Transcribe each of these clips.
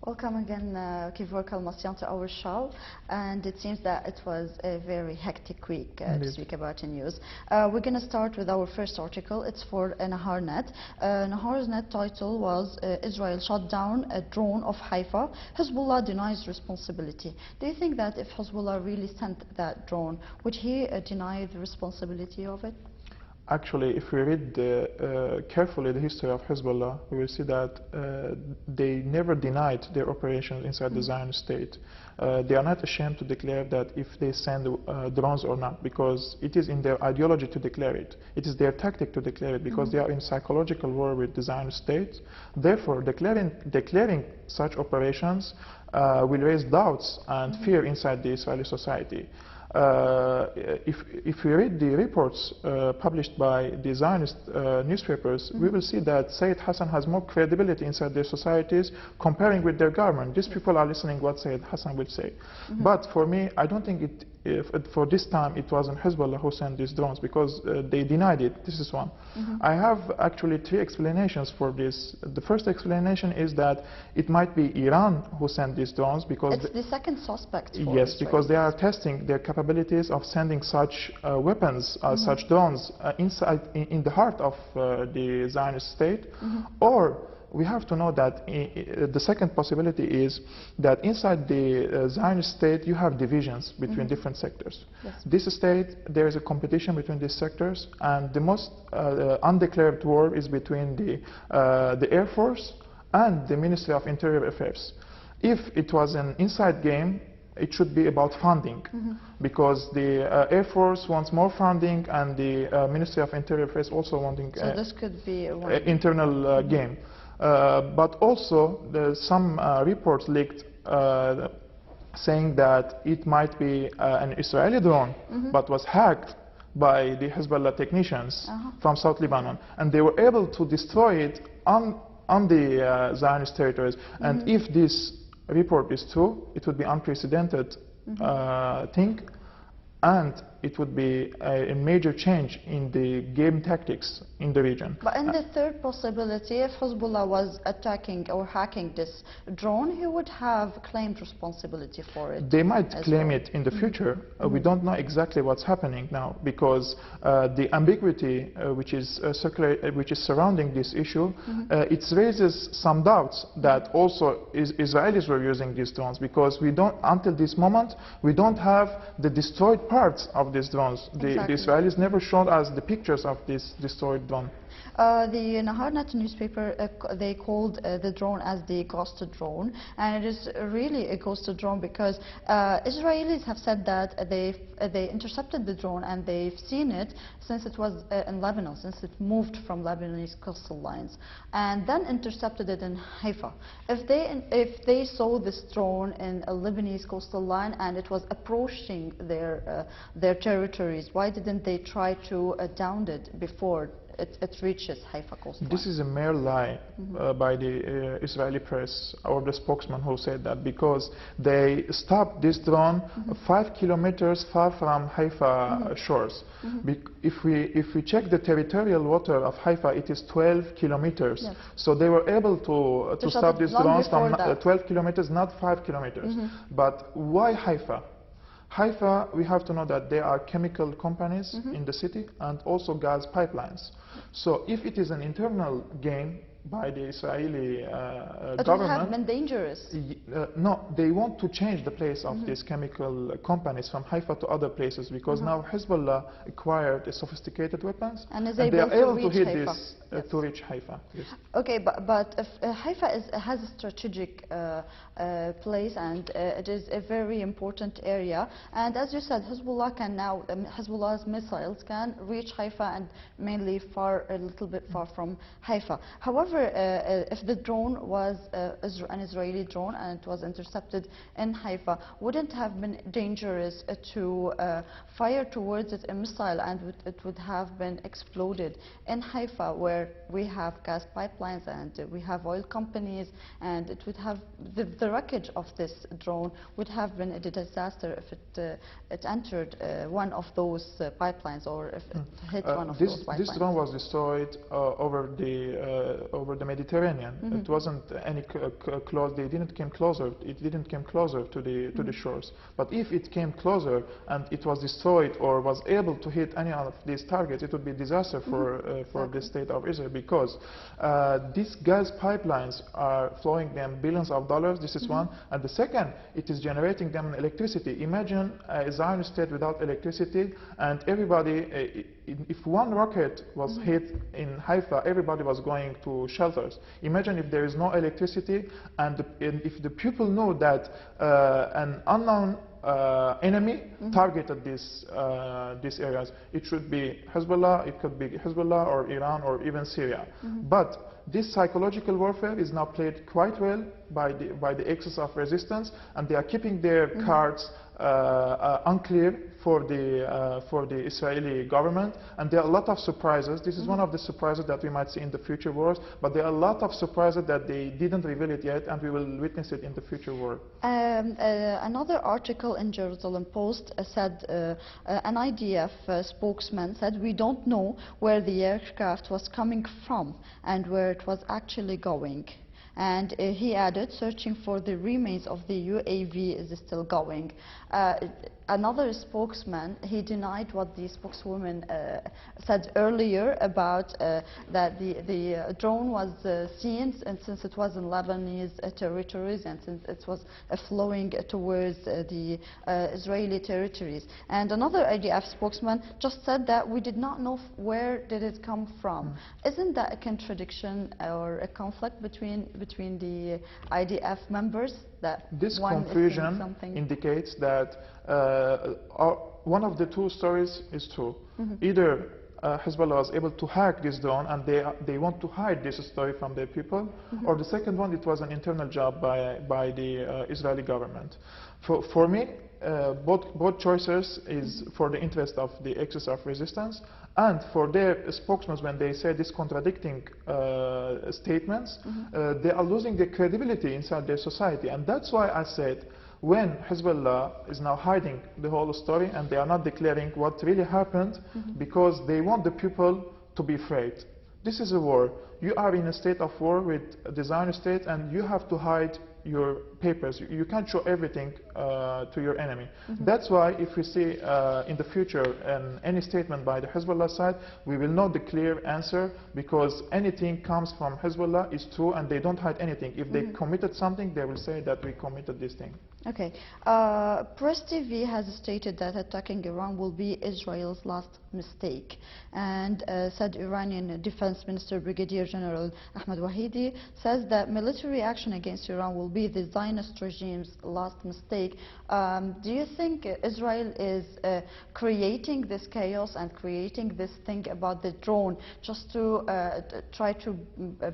Welcome again, Kevork Almassian, to our show. And it seems that it was a very hectic week to speak about in news. We're going to start with our first article. It's for Naharnet. Nahar's net title was Israel shot down a drone of Haifa. Hezbollah denies responsibility. Do you think that if Hezbollah really sent that drone, would he deny the responsibility of it? Actually, if we read carefully the history of Hezbollah, we will see that they never denied their operations inside the Zionist state. They are not ashamed to declare that if they send drones or not, because it is in their ideology to declare it. It is their tactic to declare it, because they are in psychological war with the Zionist state. Therefore, declaring such operations will raise doubts and fear inside the Israeli society. If we read the reports published by the Zionist newspapers, we will see that Sayyid Hassan has more credibility inside their societies comparing with their government. These people are listening what Sayyid Hassan will say. But for me, I don't think for this time it wasn't Hezbollah who sent these drones, because they denied it. This is one. I have actually three explanations for this. The first explanation is that it might be Iran who sent these drones, because it's the second suspect. Yes, because they are testing their capabilities of sending such weapons, such drones inside in the heart of the Zionist state. Or we have to know that the second possibility is that inside the Zionist state you have divisions between different sectors. Yes. This state, there is a competition between these sectors, and the most undeclared war is between the Air Force and the Ministry of Interior Affairs. If it was an inside game, it should be about funding, because the Air Force wants more funding, and the Ministry of Interior Affairs also wanting so this could be an internal game. But also some reports leaked saying that it might be an Israeli drone, but was hacked by the Hezbollah technicians from South Lebanon, and they were able to destroy it on the Zionist territories. And if this report is true, it would be unprecedented thing, and it would be a major change in the game tactics in the region. But in the third possibility, if Hezbollah was attacking or hacking this drone, he would have claimed responsibility for it. They might claim it in the future. We don't know exactly what's happening now, because the ambiguity which is surrounding this issue, it raises some doubts that also Israelis were using these drones, because we don't, until this moment, we don't have the destroyed parts of these drones. The Israelis never showed us the pictures of this destroyed drone. The Naharnet newspaper, they called the drone as the ghost drone, and it is really a ghost drone, because Israelis have said that they intercepted the drone and they've seen it since it was in Lebanon, since it moved from Lebanese coastal lines, and then intercepted it in Haifa. If they saw this drone in a Lebanese coastal line and it was approaching their territories, why didn't they try to down it before it reaches Haifa coastline? This is a mere lie by the Israeli press, or the spokesman who said that, because they stopped this drone 5 kilometers far from Haifa shores. If we check the territorial water of Haifa, it is 12 kilometers. Yes. So they were able to stop these drones from 12 kilometers, not 5 kilometers. But why Haifa? Haifa, we have to know that there are chemical companies in the city and also gas pipelines. So if it is an internal game by the Israeli government, it would have been dangerous. No, they want to change the place of these chemical companies from Haifa to other places, because now Hezbollah acquired sophisticated weapons, and they are able to hit Haifa. this to reach Haifa. Yes. Okay, but if Haifa has a strategic place, and it is a very important area, and as you said, Hezbollah can now, Hezbollah's missiles can reach Haifa, and mainly a little bit far from Haifa. However, if the drone was an Israeli drone and it was intercepted in Haifa, wouldn't have been dangerous to fire towards it a missile, and it would have been exploded in Haifa, where we have gas pipelines and we have oil companies, and it would have the wreckage of this drone would have been a disaster if it entered one of those pipelines, or if it hit one of those pipelines. This drone was destroyed over the over the Mediterranean. It wasn't any close. They didn't came closer. It didn't came closer to the shores. But if it came closer and it was destroyed or was able to hit any of these targets, it would be a disaster for the state of Israel, because these gas pipelines are flowing them billions of dollars. This is one. And the second, it is generating them electricity. Imagine a Zionist state without electricity, and everybody, if one rocket was hit in Haifa, everybody was going to shelters. Imagine if there is no electricity, and if the people know that an unknown enemy targeted these areas. It should be Hezbollah, it could be Hezbollah or Iran or even Syria. But this psychological warfare is now played quite well by the axis of resistance, and they are keeping their cards unclear for the Israeli government, and there are a lot of surprises. This is one of the surprises that we might see in the future wars, but there are a lot of surprises that they didn't reveal it yet, and we will witness it in the future war. Another article in Jerusalem Post said, an IDF spokesman said, we don't know where the aircraft was coming from and where it was actually going. And he added, searching for the remains of the UAV is still going. Another spokesman, he denied what the spokeswoman said earlier about that the drone was seen, and since it was in Lebanese territories and since it was flowing towards the Israeli territories. And another IDF spokesman just said that we did not know where did it come from. Isn't that a contradiction or a conflict between the IDF members? That this confusion indicates that one of the two stories is true. Either Hezbollah was able to hack this drone and they want to hide this story from their people, or the second one, it was an internal job by the Israeli government. For me, both choices is for the interest of the axis of resistance, and for their spokesmen, when they say these contradicting statements, they are losing their credibility inside their society. And that's why I said, when Hezbollah is now hiding the whole story and they are not declaring what really happened, because they want the people to be afraid. This is a war. You are in a state of war with the Zionist state, and you have to hide your papers. You can't show everything to your enemy. That's why if we see in the future any statement by the Hezbollah side, we will know the clear answer, because anything comes from Hezbollah is true and they don't hide anything. If they committed something, they will say that we committed this thing. Okay. Press TV has stated that attacking Iran will be Israel's last mistake, and said Iranian Defense Minister Brigadier General Ahmad Wahidi says that military action against Iran will be the Zionist regime's last mistake. Do you think Israel is creating this chaos and creating this thing about the drone just to try to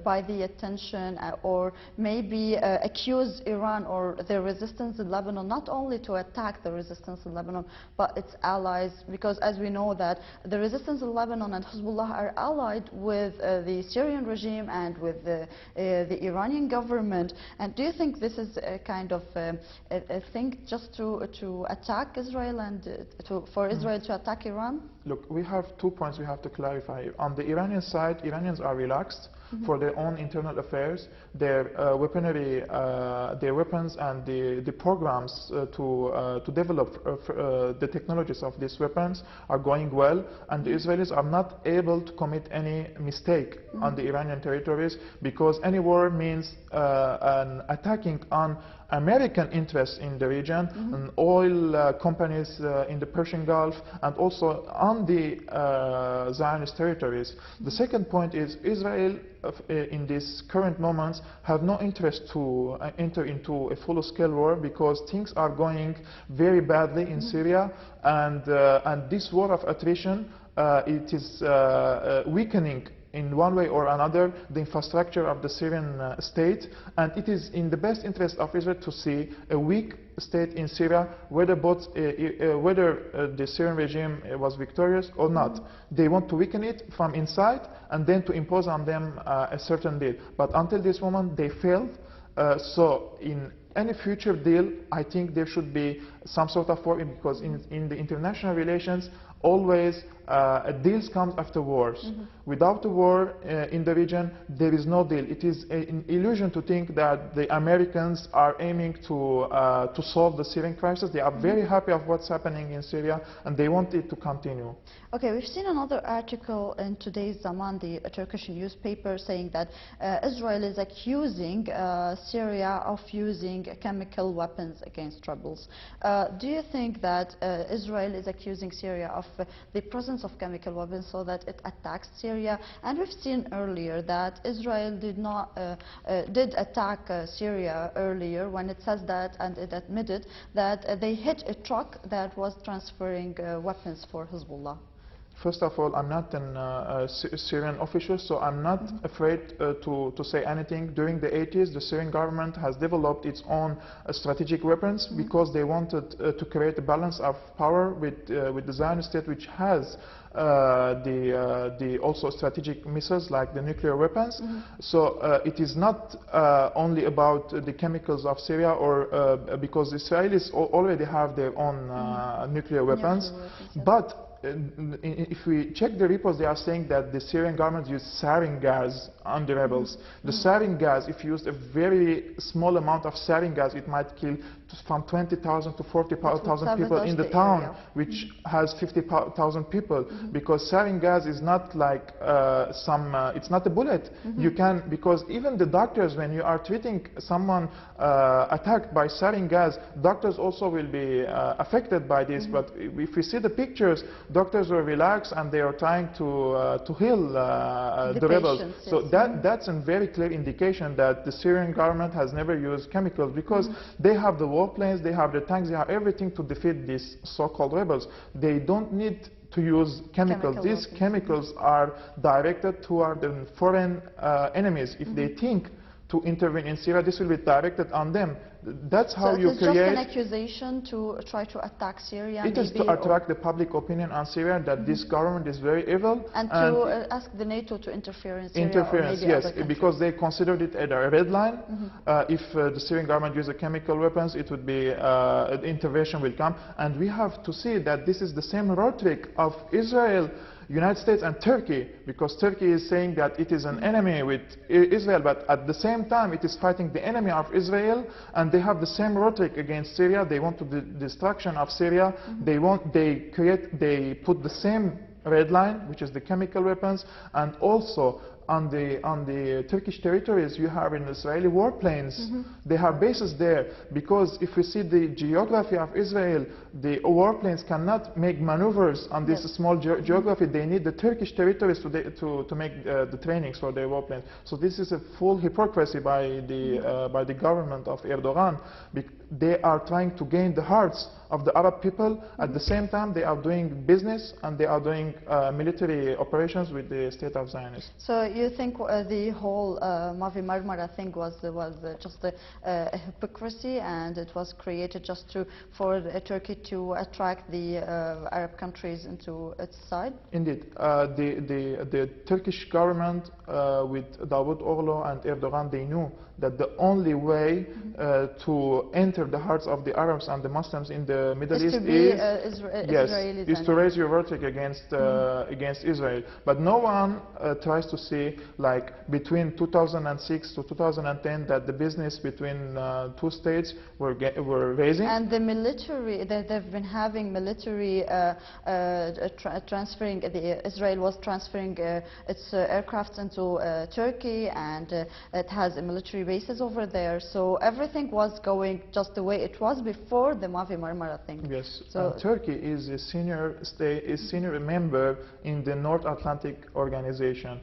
buy the attention or maybe accuse Iran or their resistance in Lebanon, not only to attack the resistance in Lebanon, but its allies? Because as we know that the resistance in Lebanon and Hezbollah are allied with the Syrian regime and with the Iranian government. And do you think this is a kind of a thing just to attack Israel and for Israel to attack Iran? Look, we have 2 points we have to clarify. On the Iranian side, Iranians are relaxed for their own internal affairs. Their weaponry, their weapons and the programs to develop the technologies of these weapons are going well, and the Israelis are not able to commit any mistake on the Iranian territories, because any war means an attacking on American interests in the region, and oil companies in the Persian Gulf, and also on the Zionist territories. The second point is Israel, in these current moments, have no interest to enter into a full-scale war, because things are going very badly in Syria, and this war of attrition, it is weakening in one way or another the infrastructure of the Syrian state, and it is in the best interest of Israel to see a weak state in Syria, whether the Syrian regime was victorious or not. They want to weaken it from inside and then to impose on them a certain deal. But until this moment they failed. So in any future deal, I think there should be some sort of war, because in the international relations, always deals comes after wars. Without a war in the region, there is no deal. It is an illusion to think that the Americans are aiming to solve the Syrian crisis. They are very happy of what's happening in Syria, and they want it to continue. Okay, we've seen another article in today's Zaman, the Turkish newspaper, saying that Israel is accusing Syria of using chemical weapons against rebels. Do you think that Israel is accusing Syria of the presence of chemical weapons so that it attacks Syria? And we've seen earlier that Israel did attack Syria earlier when it says that, and it admitted that they hit a truck that was transferring weapons for Hezbollah. First of all, I'm not a Syrian official, so I'm not afraid to say anything. During the 80s, the Syrian government has developed its own strategic weapons because they wanted to create a balance of power with the Zionist state, which has the also strategic missiles like the nuclear weapons. So it is not only about the chemicals of Syria, or because the Israelis already have their own nuclear weapons, but if we check the reports, they are saying that the Syrian government used sarin gas on the rebels. The sarin gas, if you used a very small amount of sarin gas, it might kill from 20,000 to 40,000 people in the town, which has 50,000 people. Because sarin gas is not like it's not a bullet. You can, because even the doctors, when you are treating someone attacked by sarin gas, doctors also will be affected by this. But if we see the pictures, doctors were relaxed and they are trying to heal the rebels. Patients, so that's a very clear indication that the Syrian government has never used chemicals, because they have the warplanes, they have the tanks, they have everything to defeat these so-called rebels. They don't need to use chemicals. These chemicals are directed toward the foreign enemies. If they think to intervene in Syria, this will be directed on them. That's how you create... So it's just an accusation to try to attack Syria? It is to attract the public opinion on Syria that this government is very evil. And to ask the NATO to interfere in Syria? Interference, yes, because they considered it a red line. If the Syrian government uses chemical weapons, it would be, intervention will come. And we have to see that this is the same rhetoric of Israel, United States and Turkey, because Turkey is saying that it is an enemy with Israel, but at the same time it is fighting the enemy of Israel, and they have the same rhetoric against Syria. They want the destruction of Syria. They put the same red line, which is the chemical weapons, and also on the Turkish territories, you have in Israeli warplanes. They have bases there, because if we see the geography of Israel, the warplanes cannot make maneuvers on this small geography. They need the Turkish territories to make the trainings for their warplanes. So this is a full hypocrisy by the government of Erdogan. They are trying to gain the hearts of the Arab people. At the same time, they are doing business and they are doing military operations with the state of Zionists. So you think the whole Mavi Marmara thing was just a hypocrisy, and it was created just for Turkey to attract the Arab countries into its side? Indeed. The Turkish government with Davutoglu and Erdogan, they knew that the only way to enter the hearts of the Arabs and the Muslims in the Middle East is to raise your rhetoric against Israel. But no one tries to see, like between 2006 to 2010, that the business between two states were raising. And the military, they've been having military transferring. Israel was transferring its aircraft into Turkey, and it has a military bases over there. So everything was going just the way it was before the Mavi Marmara thing. Yes. So Turkey is a senior member in the North Atlantic Organization.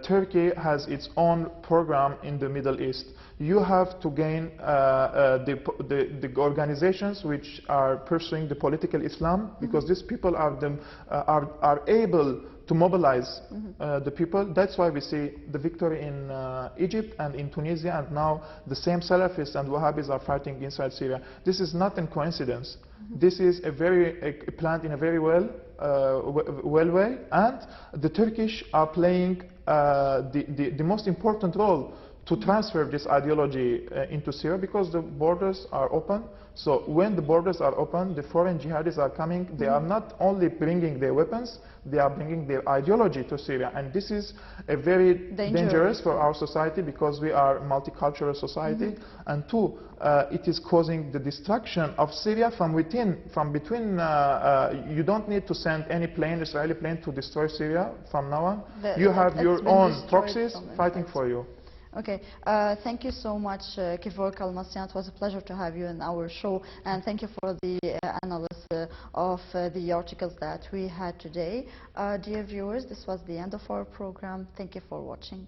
Turkey has its own program in the Middle East. You have to gain the organizations which are pursuing the political Islam, because these people are able to mobilize the people. That's why we see the victory in Egypt and in Tunisia, and now the same Salafists and Wahhabis are fighting inside Syria. This is not a coincidence. This is planned in a very well way, and the Turkish are playing the most important role to transfer this ideology into Syria, because the borders are open. So when the borders are open, the foreign jihadis are coming. They are not only bringing their weapons, they are bringing their ideology to Syria. And this is a very dangerous for our society, because we are a multicultural society. And two, it is causing the destruction of Syria from within, from between. You don't need to send any plane, Israeli plane, to destroy Syria from now on. You have your own proxies fighting for you. Okay, thank you so much, Kevork Almassian. It was a pleasure to have you in our show, and thank you for the analysis of the articles that we had today. Dear viewers, this was the end of our program. Thank you for watching.